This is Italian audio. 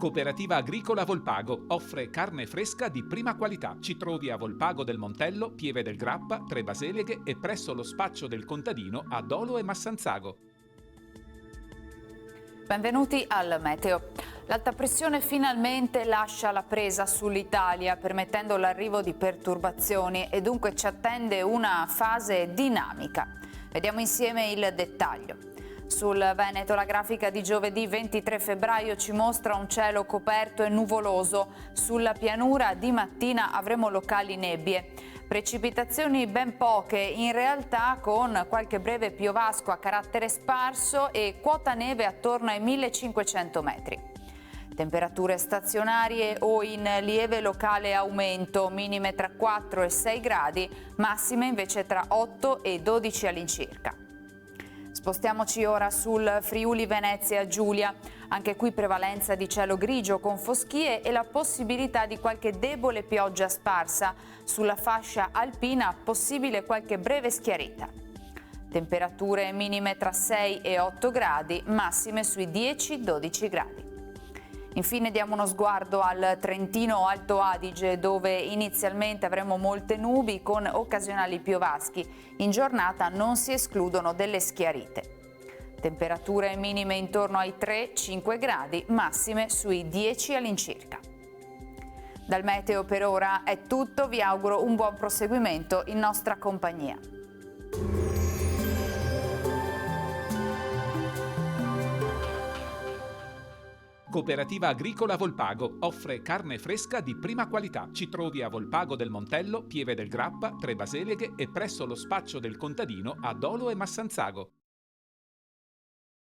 Cooperativa Agricola Volpago offre carne fresca di prima qualità. Ci trovi a Volpago del Montello, Pieve del Grappa, Tre Baseleghe e presso lo spaccio del contadino a Dolo e Massanzago. Benvenuti al Meteo. L'alta pressione finalmente lascia la presa sull'Italia, permettendo l'arrivo di perturbazioni e dunque ci attende una fase dinamica. Vediamo insieme il dettaglio. Sul Veneto la grafica di giovedì 23 febbraio ci mostra un cielo coperto e nuvoloso. Sulla pianura di mattina avremo locali nebbie. Precipitazioni ben poche, in realtà con qualche breve piovasco a carattere sparso e quota neve attorno ai 1500 metri. Temperature stazionarie o in lieve locale aumento, minime tra 4 e 6 gradi, massime invece tra 8 e 12 all'incirca. Spostiamoci ora sul Friuli Venezia Giulia. Anche qui prevalenza di cielo grigio con foschie e la possibilità di qualche debole pioggia sparsa. Sulla fascia alpina possibile qualche breve schiarita. Temperature minime tra 6 e 8 gradi, massime sui 10-12 gradi. Infine diamo uno sguardo al Trentino Alto Adige, dove inizialmente avremo molte nubi con occasionali piovaschi. In giornata non si escludono delle schiarite. Temperature minime intorno ai 3-5 gradi, massime sui 10 all'incirca. Dal meteo per ora è tutto, vi auguro un buon proseguimento in nostra compagnia. Cooperativa Agricola Volpago offre carne fresca di prima qualità. Ci trovi a Volpago del Montello, Pieve del Grappa, Tre Baseleghe e presso lo spaccio del contadino a Dolo e Massanzago.